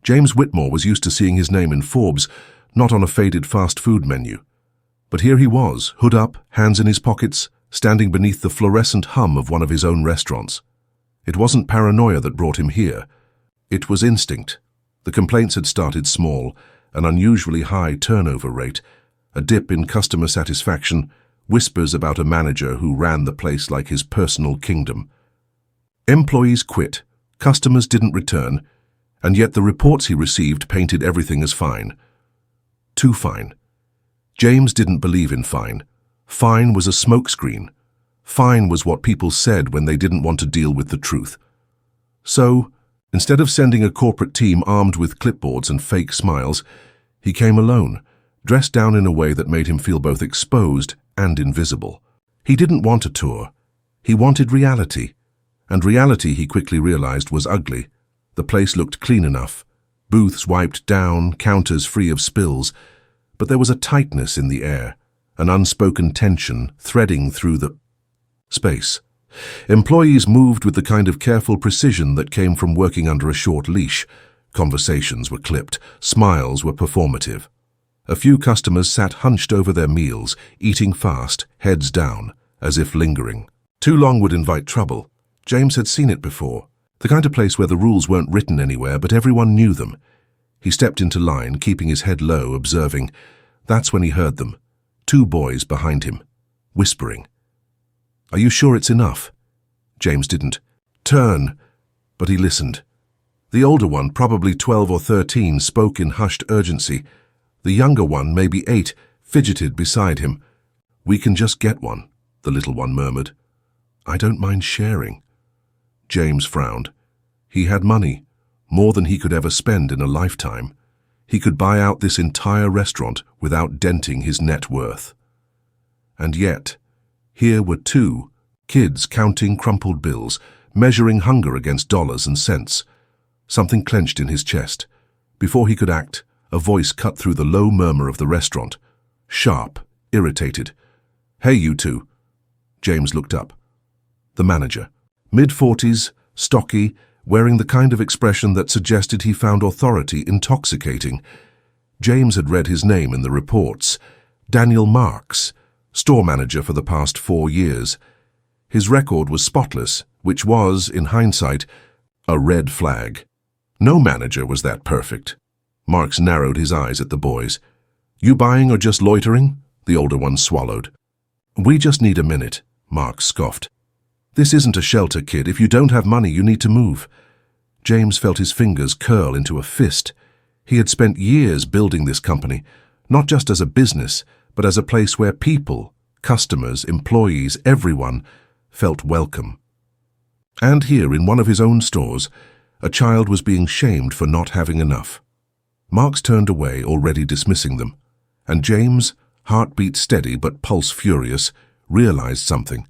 James Whitmore was used to seeing his name in Forbes, not on a faded fast food menu. But here he was, hood up, hands in his pockets, standing beneath the fluorescent hum of one of his own restaurants. It wasn't paranoia that brought him here. It was instinct. The complaints had started small, an unusually high turnover rate, a dip in customer satisfaction, whispers about a manager who ran the place like his personal kingdom. Employees quit, customers didn't return, and yet the reports he received painted everything as fine. Too fine. James didn't believe in fine. Fine was a smokescreen. Fine was what people said when they didn't want to deal with the truth. So, instead of sending a corporate team armed with clipboards and fake smiles, he came alone, dressed down in a way that made him feel both exposed and invisible. He didn't want a tour. He wanted reality. And reality, he quickly realized, was ugly. The place looked clean enough. Booths wiped down, counters free of spills. But there was a tightness in the air, an unspoken tension threading through the space. Employees moved with the kind of careful precision that came from working under a short leash. Conversations were clipped, smiles were performative. A few customers sat hunched over their meals, eating fast, heads down, as if lingering. Too long would invite trouble. James had seen it before. The kind of place where the rules weren't written anywhere, but everyone knew them. He stepped into line, keeping his head low, observing. That's when he heard them. 2 boys behind him, whispering. "Are you sure it's enough?" James didn't turn, but he listened. The older one, probably 12 or 13, spoke in hushed urgency. The younger one, maybe 8, fidgeted beside him. "We can just get one," the little one murmured. "I don't mind sharing." James frowned. He had money, more than he could ever spend in a lifetime. He could buy out this entire restaurant without denting his net worth. And yet, here were 2 kids counting crumpled bills, measuring hunger against dollars and cents. Something clenched in his chest. Before he could act, a voice cut through the low murmur of the restaurant. Sharp, irritated. "Hey, you 2. James looked up. The manager. Mid-40s, stocky, wearing the kind of expression that suggested he found authority intoxicating. James had read his name in the reports. Daniel Marks, store manager for the past 4 years. His record was spotless, which was, in hindsight, a red flag. No manager was that perfect. Marks narrowed his eyes at the boys. "You buying or just loitering?" The older one swallowed. "We just need a minute," Marks scoffed. "This isn't a shelter, kid. If you don't have money, you need to move." James felt his fingers curl into a fist. He had spent years building this company, not just as a business, but as a place where people, customers, employees, everyone, felt welcome. And here, in one of his own stores, a child was being shamed for not having enough. Marks turned away, already dismissing them, and James, heartbeat steady but pulse furious, realized something.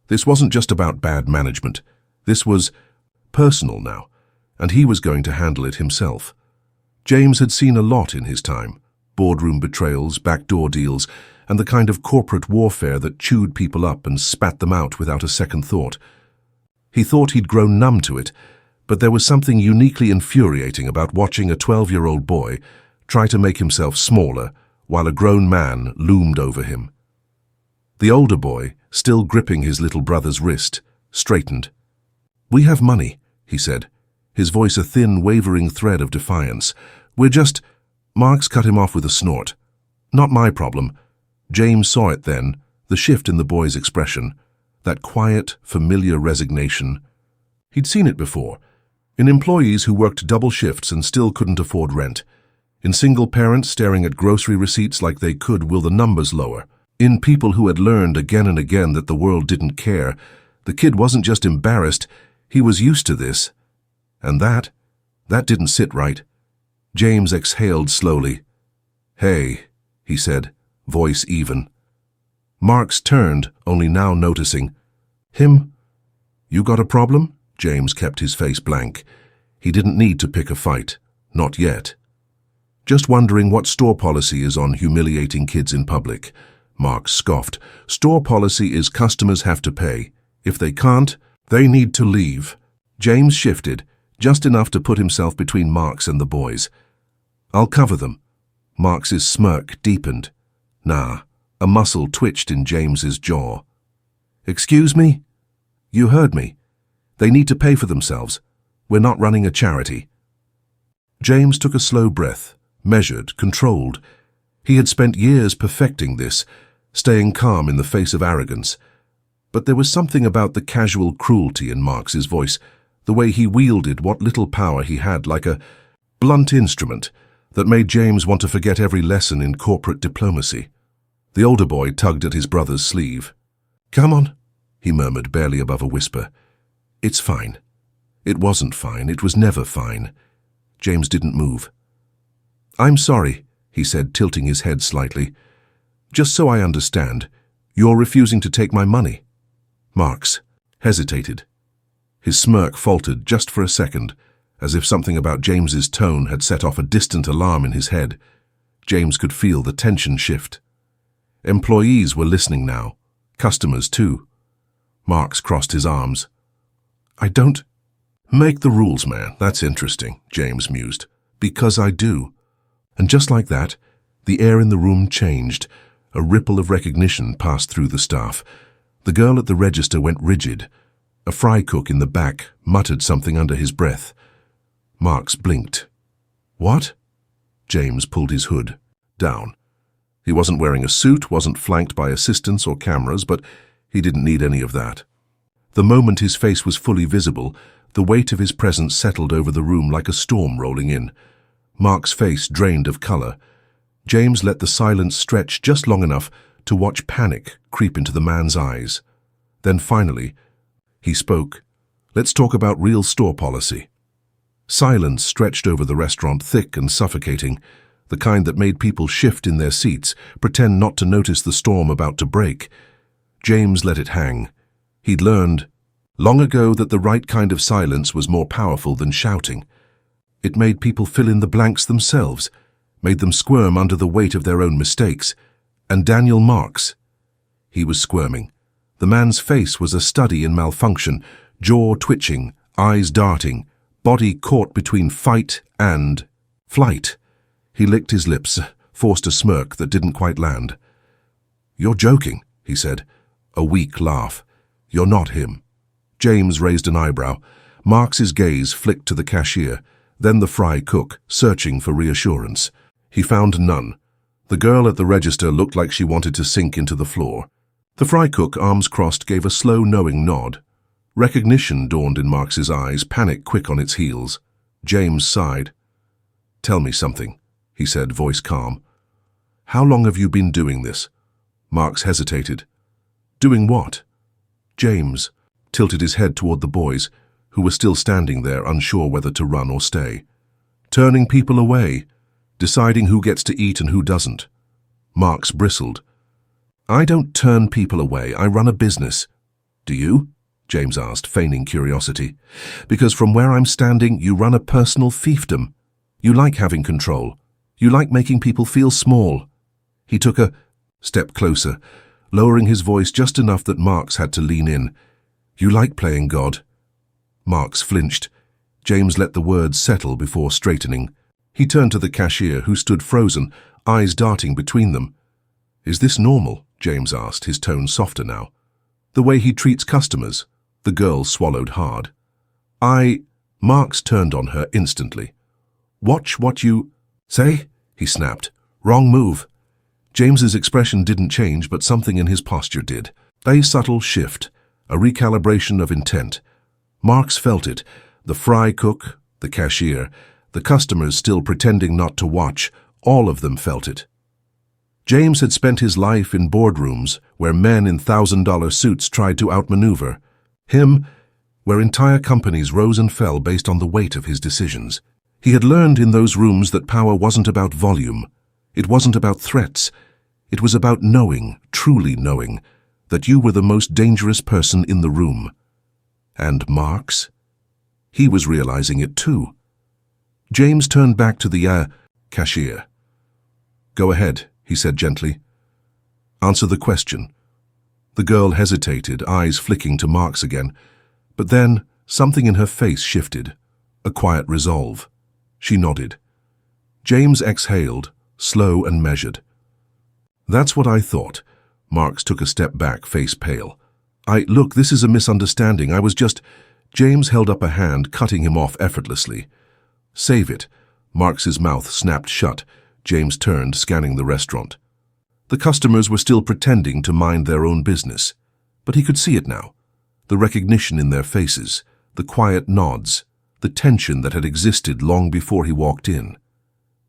This wasn't just about bad management. This was personal now, and he was going to handle it himself. James had seen a lot in his time: boardroom betrayals, backdoor deals, and the kind of corporate warfare that chewed people up and spat them out without a second thought. He thought he'd grown numb to it, but there was something uniquely infuriating about watching a 12-year-old boy try to make himself smaller while a grown man loomed over him. The older boy, still gripping his little brother's wrist, straightened. "We have money," he said, his voice a thin, wavering thread of defiance. "We're just—" Marks cut him off with a snort. "Not my problem." James saw it then, the shift in the boy's expression, that quiet, familiar resignation. He'd seen it before, in employees who worked double shifts and still couldn't afford rent, in single parents staring at grocery receipts like they could will the numbers lower, in people who had learned again and again that the world didn't care. The kid wasn't just embarrassed, he was used to this. And that didn't sit right. James exhaled slowly. "Hey," he said, voice even. Marks turned, only now noticing. "Him? You got a problem?" James kept his face blank. He didn't need to pick a fight. Not yet. "Just wondering what store policy is on humiliating kids in public." Marks scoffed. "Store policy is customers have to pay. If they can't, they need to leave." James shifted. just enough to put himself between Marks and the boys. "I'll cover them." Marks's smirk deepened. "Nah." A muscle twitched in James's jaw. "Excuse me?" "You heard me. They need to pay for themselves. We're not running a charity." James took a slow breath, measured, controlled. He had spent years perfecting this, staying calm in the face of arrogance. But there was something about the casual cruelty in Marks's voice, the way he wielded what little power he had like a blunt instrument, that made James want to forget every lesson in corporate diplomacy. The older boy tugged at his brother's sleeve. "Come on," he murmured, barely above a whisper. "It's fine." It wasn't fine. It was never fine. James didn't move. "I'm sorry," he said, tilting his head slightly. "Just so I understand, you're refusing to take my money?" Marks hesitated. His smirk faltered just for a second, as if something about James's tone had set off a distant alarm in his head. James could feel the tension shift. Employees were listening now, customers too. Marks crossed his arms. "I don't make the rules, man. That's interesting," James mused. "Because I do." And just like that, the air in the room changed. A ripple of recognition passed through the staff. The girl at the register went rigid. A fry cook in the back muttered something under his breath. Marks blinked. "What?" James pulled his hood down. He wasn't wearing a suit, wasn't flanked by assistants or cameras, but he didn't need any of that. The moment his face was fully visible, the weight of his presence settled over the room like a storm rolling in. Mark's face drained of color. James let the silence stretch just long enough to watch panic creep into the man's eyes. Then finally, he spoke. "Let's talk about real store policy." Silence stretched over the restaurant, thick and suffocating, the kind that made people shift in their seats, pretend not to notice the storm about to break. James let it hang. He'd learned long ago that the right kind of silence was more powerful than shouting. It made people fill in the blanks themselves, made them squirm under the weight of their own mistakes. And Daniel Marks, he was squirming. The man's face was a study in malfunction, jaw twitching, eyes darting, body caught between fight and flight. He licked his lips, forced a smirk that didn't quite land. "You're joking," he said. A weak laugh. "You're not him." James raised an eyebrow. Marks's gaze flicked to the cashier, then the fry cook, searching for reassurance. He found none. The girl at the register looked like she wanted to sink into the floor. The fry cook, arms crossed, gave a slow, knowing nod. Recognition dawned in Marks's eyes, panic quick on its heels. James sighed. "Tell me something," he said, voice calm. "How long have you been doing this?" Marks hesitated. "Doing what?" James tilted his head toward the boys, who were still standing there, unsure whether to run or stay. "Turning people away, deciding who gets to eat and who doesn't." Marks bristled. "I don't turn people away, I run a business." "Do you?" James asked, feigning curiosity. "Because from where I'm standing, you run a personal fiefdom. You like having control. You like making people feel small." He took a step closer, lowering his voice just enough that Marks had to lean in. "You like playing God." Marks flinched. James let the words settle before straightening. He turned to the cashier, who stood frozen, eyes darting between them. "Is this normal?" James asked, his tone softer now. "The way he treats customers?" The girl swallowed hard. Marks turned on her instantly. "Watch what you say," he snapped. "Wrong move." James's expression didn't change, but something in his posture did. A subtle shift, a recalibration of intent. Marks felt it. The fry cook, the cashier, the customers still pretending not to watch, all of them felt it. James had spent his life in boardrooms where men in $1,000 suits tried to outmaneuver. Him, where entire companies rose and fell based on the weight of his decisions. He had learned in those rooms that power wasn't about volume. It wasn't about threats. It was about knowing, truly knowing, that you were the most dangerous person in the room. And Marks? He was realizing it too. James turned back to the cashier. "Go ahead," he said gently. "Answer the question." The girl hesitated, eyes flicking to Marks again. But then something in her face shifted. a quiet resolve. She nodded. James exhaled, slow and measured. "That's what I thought." Marks took a step back, face pale. Look, this is a misunderstanding. I was just—" James held up a hand, cutting him off effortlessly. "Save it." Marks's mouth snapped shut. James turned, scanning the restaurant. The customers were still pretending to mind their own business, but he could see it now. The recognition in their faces, the quiet nods, the tension that had existed long before he walked in.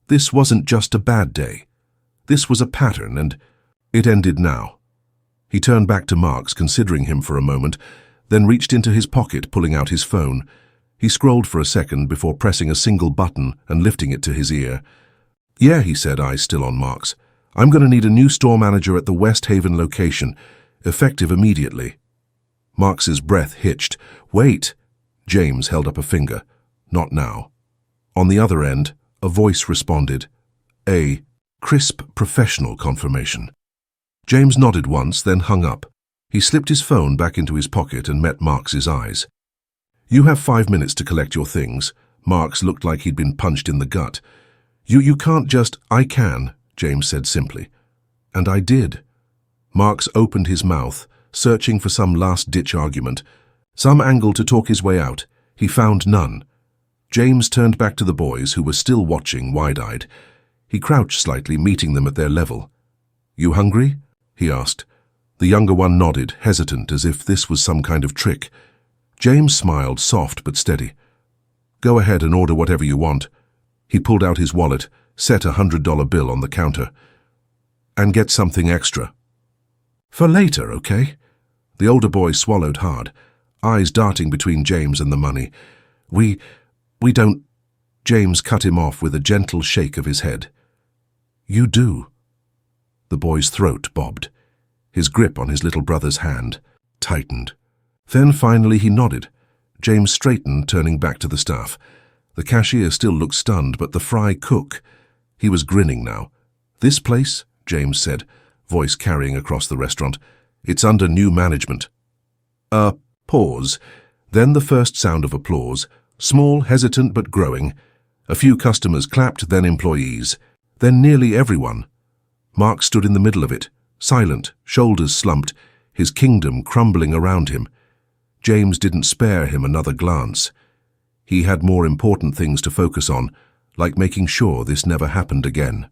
This wasn't just a bad day. This was a pattern, and it ended now. He turned back to Marks, considering him for a moment, then reached into his pocket, pulling out his phone. He scrolled for a second before pressing a single button and lifting it to his ear. "Yeah," he said, eyes still on Marks. "I'm going to need a new store manager at the West Haven location, effective immediately." Marks's breath hitched. "Wait!" James held up a finger. "Not now." On the other end, a voice responded. A crisp, professional confirmation. James nodded once, then hung up. He slipped his phone back into his pocket and met Marks's eyes. "You have 5 minutes to collect your things." Marks looked like he'd been punched in the gut. You can't just—" "I can," James said simply. "And I did." Marks opened his mouth, searching for some last-ditch argument, some angle to talk his way out. He found none. James turned back to the boys, who were still watching, wide-eyed. He crouched slightly, meeting them at their level. "You hungry?" he asked. The younger one nodded, hesitant, as if this was some kind of trick. James smiled, soft but steady. "Go ahead and order whatever you want." He pulled out his wallet, set a $100 bill on the counter. "And get something extra." "For later, okay?" The older boy swallowed hard, eyes darting between James and the money. We don't—" James cut him off with a gentle shake of his head. "You do." The boy's throat bobbed. His grip on his little brother's hand tightened. Then finally he nodded. James straightened, turning back to the staff. The cashier still looked stunned, but the fry cook— He was grinning now. "This place," James said, voice carrying across the restaurant, "it's under new management." Pause. Then the first sound of applause, small, hesitant but growing. A few customers clapped, then employees, then nearly everyone. Mark stood in the middle of it, silent, shoulders slumped, his kingdom crumbling around him. James didn't spare him another glance. He had more important things to focus on, like making sure this never happened again.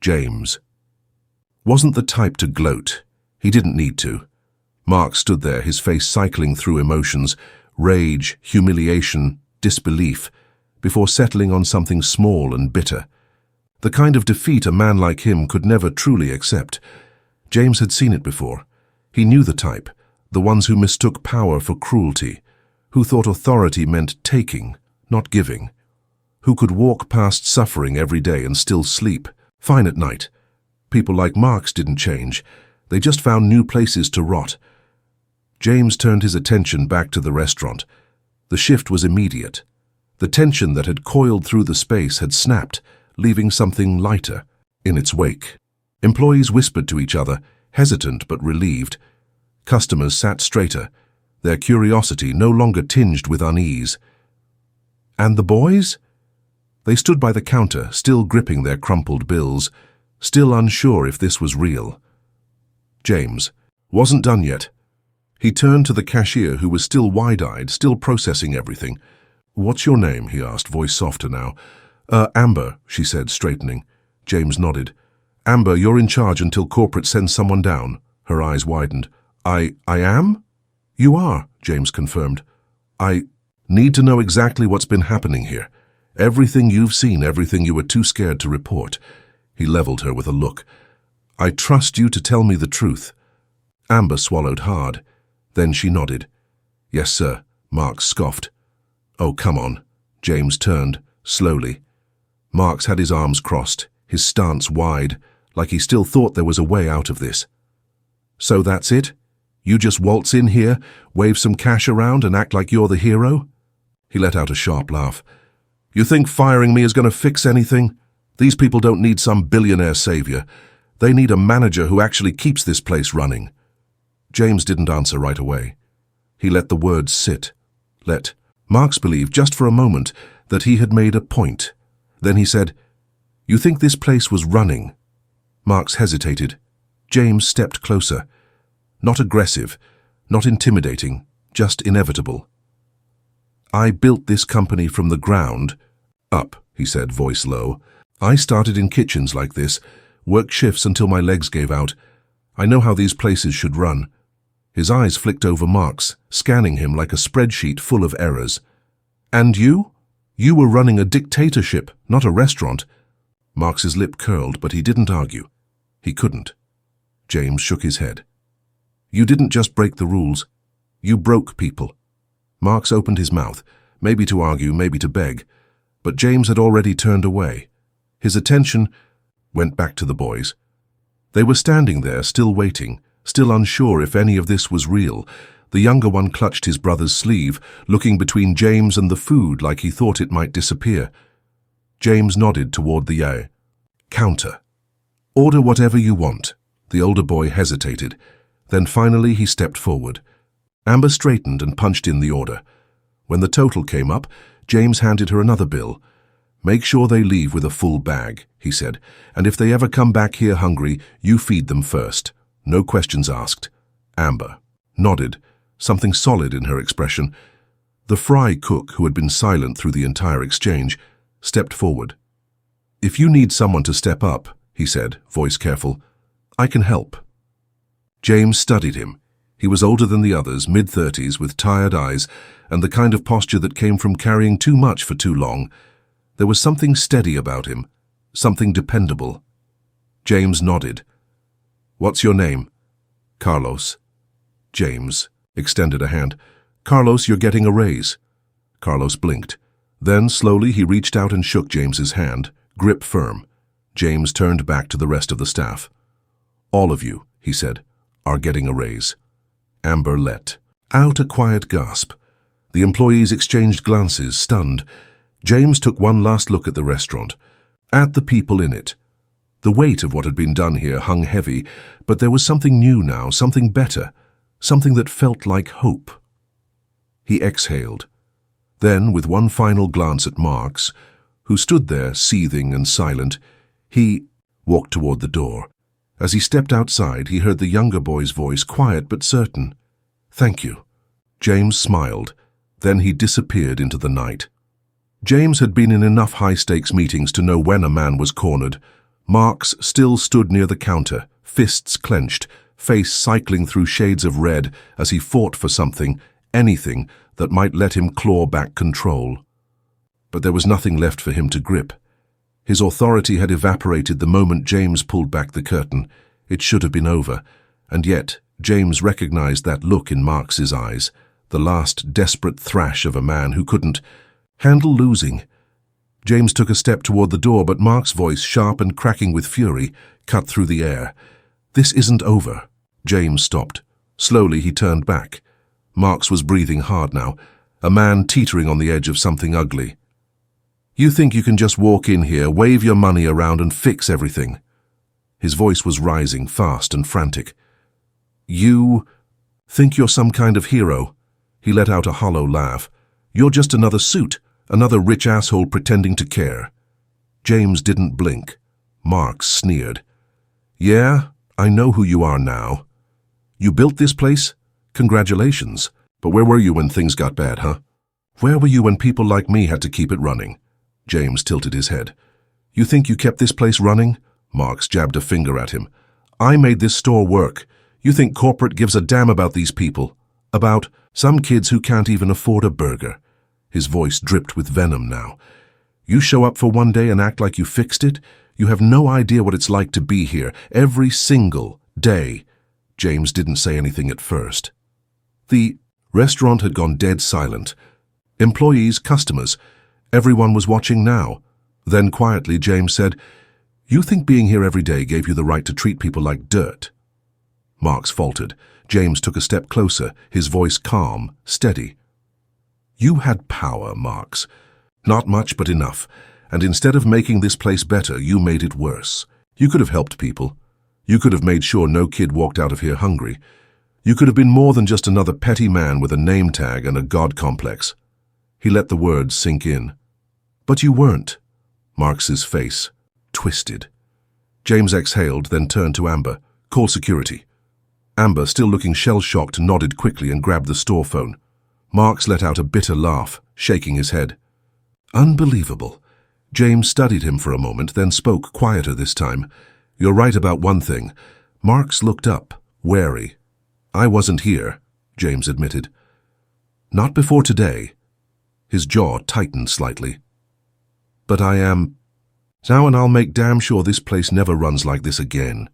James wasn't the type to gloat. He didn't need to. Mark stood there, his face cycling through emotions, rage, humiliation, disbelief, before settling on something small and bitter. The kind of defeat a man like him could never truly accept. James had seen it before. He knew the type, the ones who mistook power for cruelty, who thought authority meant taking, not giving, who could walk past suffering every day and still sleep, fine at night. People like Marks didn't change. They just found new places to rot. James turned his attention back to the restaurant. The shift was immediate. The tension that had coiled through the space had snapped, leaving something lighter in its wake. Employees whispered to each other, hesitant but relieved. Customers sat straighter, their curiosity no longer tinged with unease. And the boys? They stood by the counter, still gripping their crumpled bills, still unsure if this was real. James wasn't done yet. He turned to the cashier, who was still wide-eyed, still processing everything. "What's your name?" he asked, voice softer now. Amber," she said, straightening. James nodded. "Amber, you're in charge until corporate sends someone down." Her eyes widened. I am?" "You are," James confirmed. "I need to know exactly what's been happening here. Everything you've seen, everything you were too scared to report." He leveled her with a look. "I trust you to tell me the truth." Amber swallowed hard. Then she nodded. "Yes, sir," Marks scoffed. "Oh, come on." James turned, slowly. Marks had his arms crossed, his stance wide, like he still thought there was a way out of this. "So that's it? You just waltz in here, wave some cash around, and act like you're the hero?" He let out a sharp laugh. "You think firing me is going to fix anything? These people don't need some billionaire savior. They need a manager who actually keeps this place running." James didn't answer right away. He let the words sit, Let Marks believed just for a moment that he had made a point. Then he said, "You think this place was running?" Marks hesitated. James stepped closer. Not aggressive, not intimidating, just inevitable. "I built this company from the ground up," he said, voice low. "I started in kitchens like this, worked shifts until my legs gave out. I know how these places should run." His eyes flicked over Marks, scanning him like a spreadsheet full of errors. "And you? You were running a dictatorship, not a restaurant." Marks's lip curled, but he didn't argue. He couldn't. James shook his head. "You didn't just break the rules. You broke people." Marks opened his mouth, maybe to argue, maybe to beg, but James had already turned away. His attention went back to the boys. They were standing there, still waiting, still unsure if any of this was real. The younger one clutched his brother's sleeve, looking between James and the food like he thought it might disappear. James nodded toward the counter. "Order whatever you want." The older boy hesitated. Then finally he stepped forward. Amber straightened and punched in the order. When the total came up, James handed her another bill. "Make sure they leave with a full bag," he said, "and if they ever come back here hungry, you feed them first. No questions asked." Amber nodded, something solid in her expression. The fry cook, who had been silent through the entire exchange, stepped forward. "If you need someone to step up," he said, voice careful, "I can help." James studied him. He was older than the others, mid-30s, with tired eyes, and the kind of posture that came from carrying too much for too long. There was something steady about him, something dependable. James nodded. "What's your name?" "Carlos." James extended a hand. "Carlos, you're getting a raise." Carlos blinked. Then, slowly, he reached out and shook James's hand, grip firm. James turned back to the rest of the staff. "All of you," he said, "are getting a raise." Amber let out a quiet gasp. The employees exchanged glances, stunned. James took one last look at the restaurant, at the people in it. The weight of what had been done here hung heavy, but there was something new now, something better, something that felt like hope. He exhaled. Then, with one final glance at Marks, who stood there seething and silent, he walked toward the door. As he stepped outside, he heard the younger boy's voice, quiet but certain. "Thank you." James smiled. Then he disappeared into the night. James had been in enough high-stakes meetings to know when a man was cornered. Marks still stood near the counter, fists clenched, face cycling through shades of red as he fought for something, anything, that might let him claw back control. But there was nothing left for him to grip. His authority had evaporated the moment James pulled back the curtain. It should have been over, and yet James recognized that look in Marks's eyes, the last desperate thrash of a man who couldn't handle losing. James took a step toward the door, but Mark's voice, sharp and cracking with fury, cut through the air. "This isn't over." James stopped. Slowly he turned back. Marks was breathing hard now, a man teetering on the edge of something ugly. "You think you can just walk in here, wave your money around and fix everything?" His voice was rising, fast and frantic. "You think you're some kind of hero?" He let out a hollow laugh. "You're just another suit, another rich asshole pretending to care." James didn't blink. Marks sneered. "Yeah, I know who you are now. You built this place? Congratulations. But where were you when things got bad, huh? Where were you when people like me had to keep it running?" James tilted his head. "You think you kept this place running?" Marks jabbed a finger at him. "I made this store work. You think corporate gives a damn about these people? About some kids who can't even afford a burger?" His voice dripped with venom now. "You show up for one day and act like you fixed it? You have no idea what it's like to be here, every single day." James didn't say anything at first. The restaurant had gone dead silent. Employees, customers, everyone was watching now. Then quietly James said, "You think being here every day gave you the right to treat people like dirt?" Marks faltered. James took a step closer, his voice calm, steady. "You had power, Marks. Not much, but enough. And instead of making this place better, you made it worse. You could have helped people. You could have made sure no kid walked out of here hungry. You could have been more than just another petty man with a name tag and a god complex. He let the words sink in. But you weren't. Marks's face twisted. James exhaled, then turned to Amber. Call security. Amber, still looking shell-shocked, nodded quickly and grabbed the store phone. Marks let out a bitter laugh, shaking his head. Unbelievable. James studied him for a moment, then spoke quieter this time. You're right about one thing. Marks looked up, wary. I wasn't here, James admitted. Not before today. His jaw tightened slightly. But I am... Now, and I'll make damn sure this place never runs like this again.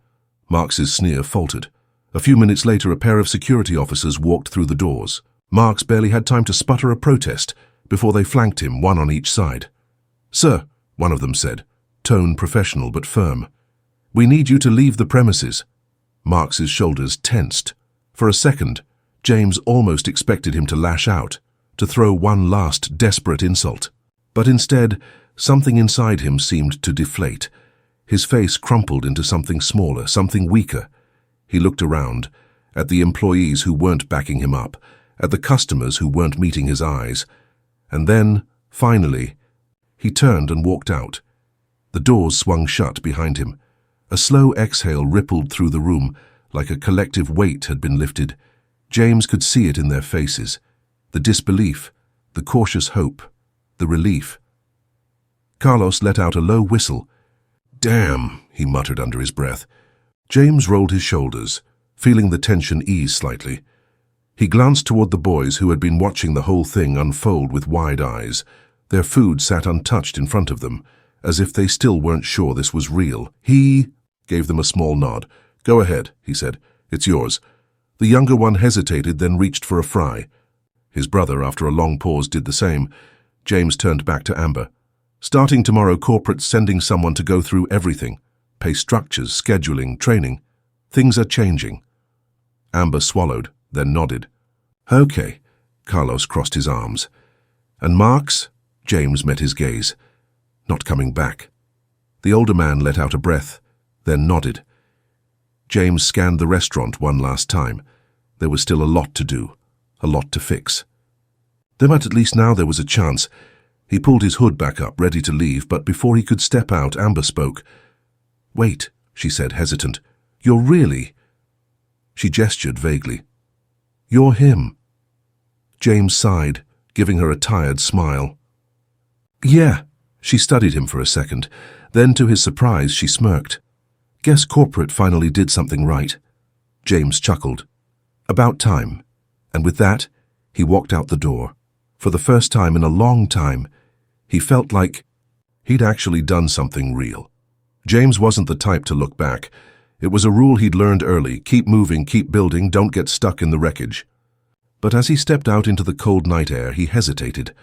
Marks's sneer faltered. A few minutes later, a pair of security officers walked through the doors. Marks barely had time to sputter a protest before they flanked him, one on each side. Sir, one of them said, tone professional but firm. We need you to leave the premises. Marks's shoulders tensed. For a second, James almost expected him to lash out, to throw one last desperate insult. But instead, something inside him seemed to deflate. His face crumpled into something smaller, something weaker. He looked around, at the employees who weren't backing him up, at the customers who weren't meeting his eyes. And then, finally, he turned and walked out. The doors swung shut behind him. A slow exhale rippled through the room, like a collective weight had been lifted. James could see it in their faces. The disbelief, the cautious hope, the relief. Carlos let out a low whistle. Damn, he muttered under his breath. James rolled his shoulders, feeling the tension ease slightly. He glanced toward the boys who had been watching the whole thing unfold with wide eyes. Their food sat untouched in front of them, as if they still weren't sure this was real. He gave them a small nod. Go ahead, he said. It's yours. The younger one hesitated, then reached for a fry. His brother, after a long pause, did the same. James turned back to Amber. Starting tomorrow, corporate's sending someone to go through everything. Pay structures, scheduling, training. Things are changing. Amber swallowed, then nodded. Okay. Carlos crossed his arms. And Marks? James met his gaze. Not coming back. The older man let out a breath, then nodded. James scanned the restaurant one last time. There was still a lot to do, a lot to fix. But at least now there was a chance. He pulled his hood back up, ready to leave, but before he could step out, Amber spoke. Wait, she said, hesitant. You're really... She gestured vaguely. You're him. James sighed, giving her a tired smile. Yeah. She studied him for a second. Then, to his surprise, she smirked. Guess corporate finally did something right. James chuckled. About time. And with that, he walked out the door. For the first time in a long time, he felt like he'd actually done something real. James wasn't the type to look back. It was a rule he'd learned early. Keep moving, keep building, don't get stuck in the wreckage. But as he stepped out into the cold night air, he hesitated.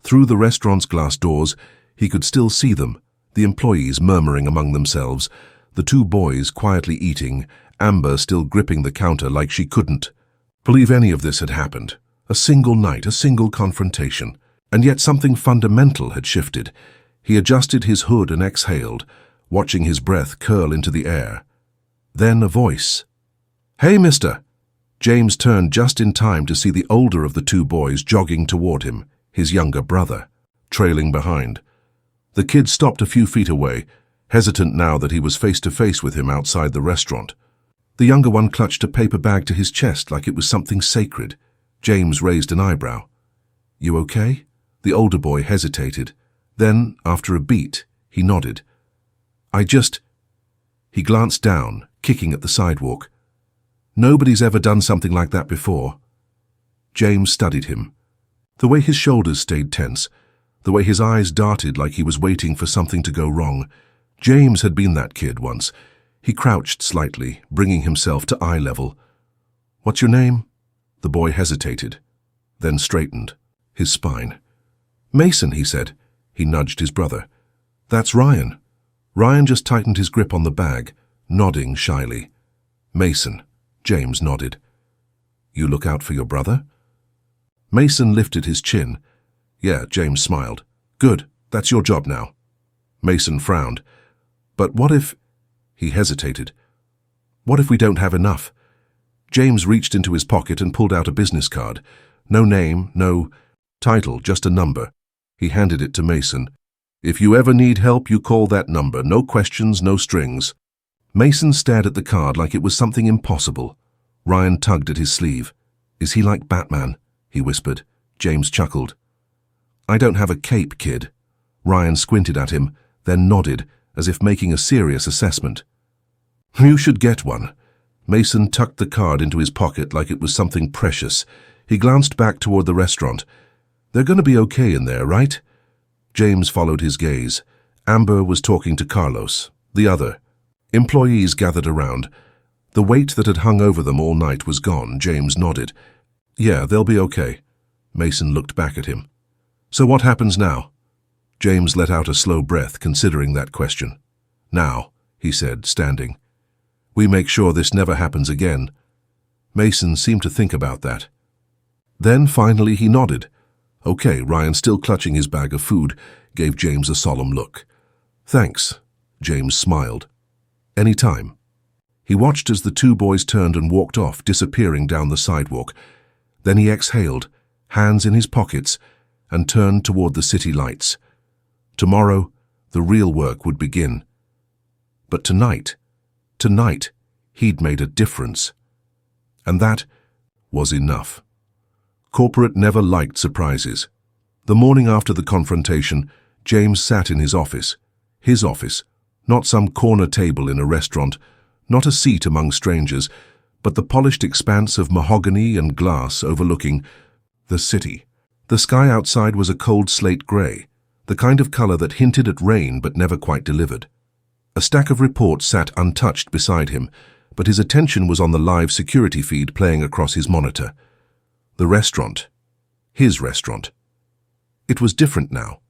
Through the restaurant's glass doors, he could still see them, the employees murmuring among themselves, the two boys quietly eating, Amber still gripping the counter like she couldn't believe any of this had happened. A single night, a single confrontation. And yet something fundamental had shifted. He adjusted his hood and exhaled, watching his breath curl into the air. Then a voice. Hey, mister! James turned just in time to see the older of the two boys jogging toward him, his younger brother, trailing behind. The kid stopped a few feet away, hesitant now that he was face to face with him outside the restaurant. The younger one clutched a paper bag to his chest like it was something sacred. James raised an eyebrow. You okay? The older boy hesitated. Then, after a beat, he nodded. He glanced down, kicking at the sidewalk. Nobody's ever done something like that before. James studied him. The way his shoulders stayed tense, the way his eyes darted like he was waiting for something to go wrong. James had been that kid once. He crouched slightly, bringing himself to eye level. What's your name? The boy hesitated, then straightened, his spine. Mason, he said. He nudged his brother. That's Ryan. Ryan just tightened his grip on the bag, nodding shyly. Mason. James nodded. You look out for your brother? Mason lifted his chin. Yeah, James smiled. Good, that's your job now. Mason frowned. But what if... He hesitated. What if we don't have enough? James reached into his pocket and pulled out a business card. No name, no title, just a number. He handed it to Mason. "If you ever need help, you call that number. No questions, no strings." Mason stared at the card like it was something impossible. Ryan tugged at his sleeve. "Is he like Batman?" he whispered. James chuckled. "I don't have a cape, kid." Ryan squinted at him, then nodded, as if making a serious assessment. "You should get one." Mason tucked the card into his pocket like it was something precious. He glanced back toward the restaurant. "They're going to be okay in there, right?" James followed his gaze. Amber was talking to Carlos, the other. Employees gathered around. The weight that had hung over them all night was gone. James nodded. "Yeah, they'll be okay." Mason looked back at him. "So what happens now?" James let out a slow breath, considering that question. "Now," he said, standing. "We make sure this never happens again." Mason seemed to think about that. Then, finally, he nodded. "Okay." Ryan, still clutching his bag of food, gave James a solemn look. "Thanks." James smiled. "Any time." He watched as the two boys turned and walked off, disappearing down the sidewalk. Then he exhaled, hands in his pockets, and turned toward the city lights. Tomorrow, the real work would begin. But tonight, he'd made a difference. And that was enough. Corporate never liked surprises. The morning after the confrontation, James sat in his office, not some corner table in a restaurant, not a seat among strangers, but the polished expanse of mahogany and glass overlooking the city. The sky outside was a cold slate gray, the kind of color that hinted at rain but never quite delivered. A stack of reports sat untouched beside him, but his attention was on the live security feed playing across his monitor. The restaurant. His restaurant. It was different now.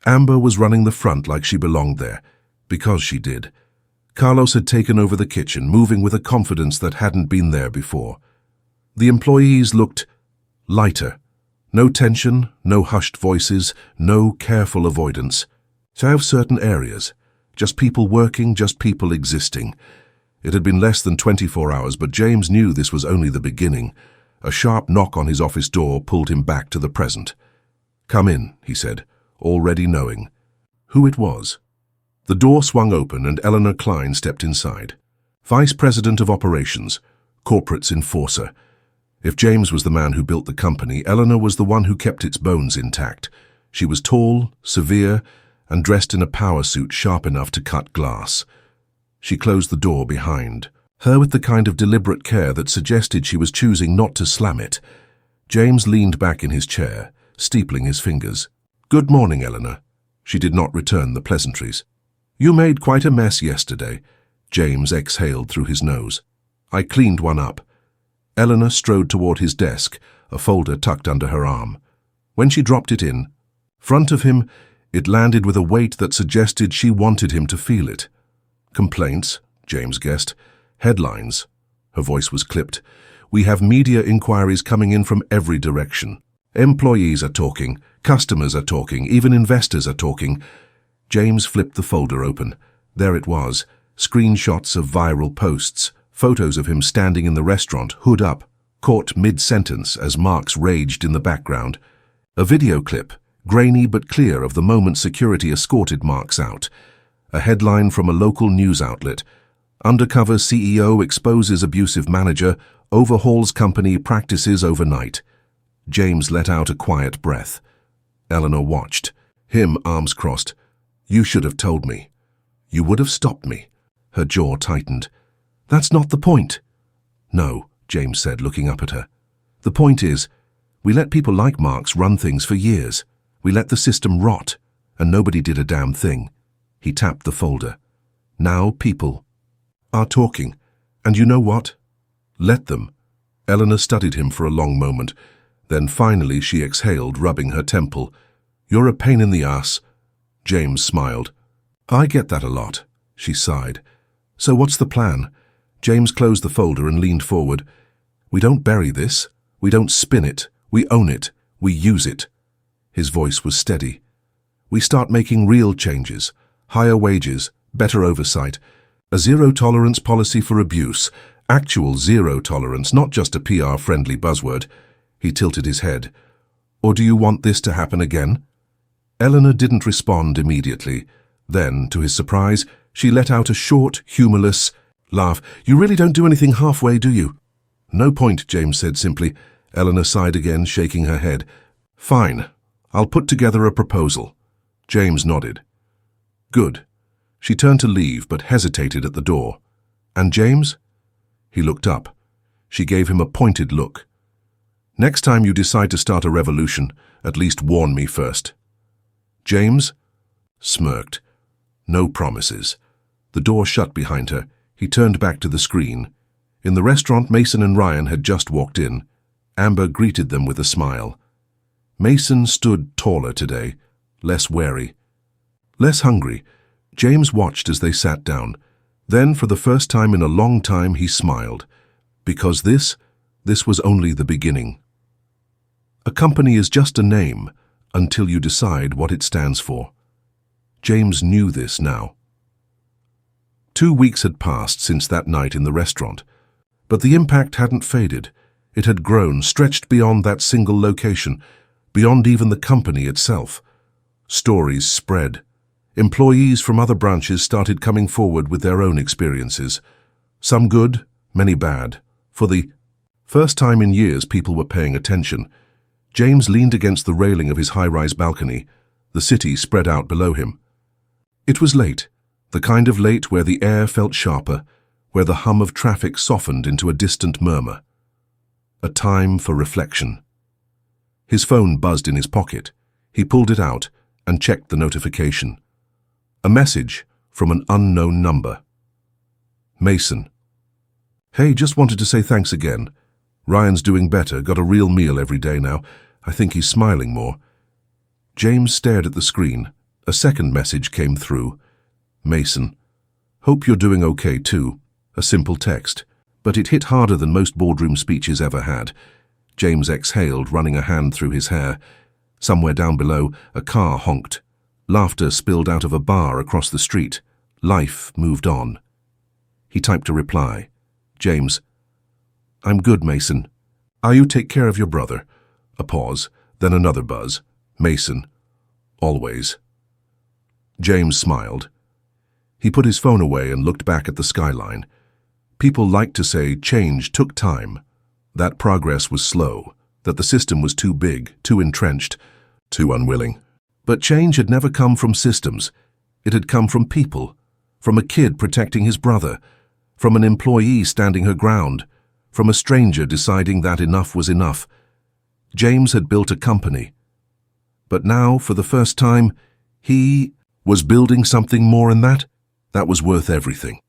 Amber was running the front like she belonged there, because she did. Carlos had taken over the kitchen, moving with a confidence that hadn't been there before. The employees looked lighter. No tension, no hushed voices, no careful avoidance. Out of certain areas. Just people working, just people existing. It had been less than 24 hours, but James knew this was only the beginning. A sharp knock on his office door pulled him back to the present. "Come in," he said, already knowing who it was. The door swung open and Eleanor Klein stepped inside. Vice President of Operations, Corporate's enforcer. If James was the man who built the company, Eleanor was the one who kept its bones intact. She was tall, severe, and dressed in a power suit sharp enough to cut glass. She closed the door behind her with the kind of deliberate care that suggested she was choosing not to slam it. James leaned back in his chair, steepling his fingers. "Good morning, Eleanor." She did not return the pleasantries. "You made quite a mess yesterday." James exhaled through his nose. "I cleaned one up." Eleanor strode toward his desk, a folder tucked under her arm. When she dropped it in front of him, it landed with a weight that suggested she wanted him to feel it. "Complaints," James guessed. "Headlines." Her voice was clipped. "We have media inquiries coming in from every direction. Employees are talking, customers are talking, even investors are talking." James flipped the folder open. There it was, screenshots of viral posts, photos of him standing in the restaurant, hood up, caught mid-sentence as Marks raged in the background. A video clip, grainy but clear, of the moment security escorted Marks out. A headline from a local news outlet. Undercover CEO exposes abusive manager, overhauls company practices overnight. James let out a quiet breath. Eleanor watched, him arms crossed. "You should have told me. You would have stopped me." Her jaw tightened. "That's not the point." "No," James said, looking up at her. "The point is, we let people like Marks run things for years. We let the system rot, and nobody did a damn thing." He tapped the folder. "Now people are talking, and you know what? Let them." Eleanor studied him for a long moment. Then finally she exhaled, rubbing her temple. "You're a pain in the ass." James smiled. "I get that a lot," she sighed. "So what's the plan?" James closed the folder and leaned forward. "We don't bury this. We don't spin it. We own it. We use it." His voice was steady. "We start making real changes. Higher wages, better oversight, a zero-tolerance policy for abuse, Actual zero tolerance, not just a PR-friendly buzzword. He tilted his head. Or do you want this to happen again? Eleanor didn't respond immediately. Then, to his surprise, she let out a short, humorless laugh. You really don't do anything halfway, do you? No point, James said simply. Eleanor sighed again, shaking her head. Fine. I'll put together a proposal. James nodded. Good. She turned to leave, but hesitated at the door. And James? He looked up. She gave him a pointed look. Next time you decide to start a revolution, at least warn me first. James smirked. No promises. The door shut behind her. He turned back to the screen. In the restaurant, Mason and Ryan had just walked in. Amber greeted them with a smile. Mason stood taller today, less wary, less hungry. James watched as they sat down. Then, for the first time in a long time, he smiled. Because this was only the beginning. A company is just a name until you decide what it stands for. James knew this now. 2 weeks had passed since that night in the restaurant, but the impact hadn't faded. It had grown, stretched beyond that single location, beyond even the company itself. Stories spread. Employees from other branches started coming forward with their own experiences. Some good, many bad. For the first time in years, people were paying attention. James leaned against the railing of his high-rise balcony. The city spread out below him. It was late, the kind of late where the air felt sharper, where the hum of traffic softened into a distant murmur. A time for reflection. His phone buzzed in his pocket. He pulled it out and checked the notification. A message from an unknown number. Mason. Hey, just wanted to say thanks again. Ryan's doing better, got a real meal every day now. I think he's smiling more. James stared at the screen. A second message came through. Mason. Hope you're doing okay too. A simple text. But it hit harder than most boardroom speeches ever had. James exhaled, running a hand through his hair. Somewhere down below, a car honked. Laughter spilled out of a bar across the street. Life moved on. He typed a reply. James. I'm good, Mason. You take care of your brother. A pause, then another buzz. Mason. Always. James smiled. He put his phone away and looked back at the skyline. People liked to say change took time, that progress was slow, that the system was too big, too entrenched, too unwilling. But change had never come from systems. It had come from people, from a kid protecting his brother, from an employee standing her ground, from a stranger deciding that enough was enough. James had built a company. But now, for the first time, he was building something more than that. That was worth everything.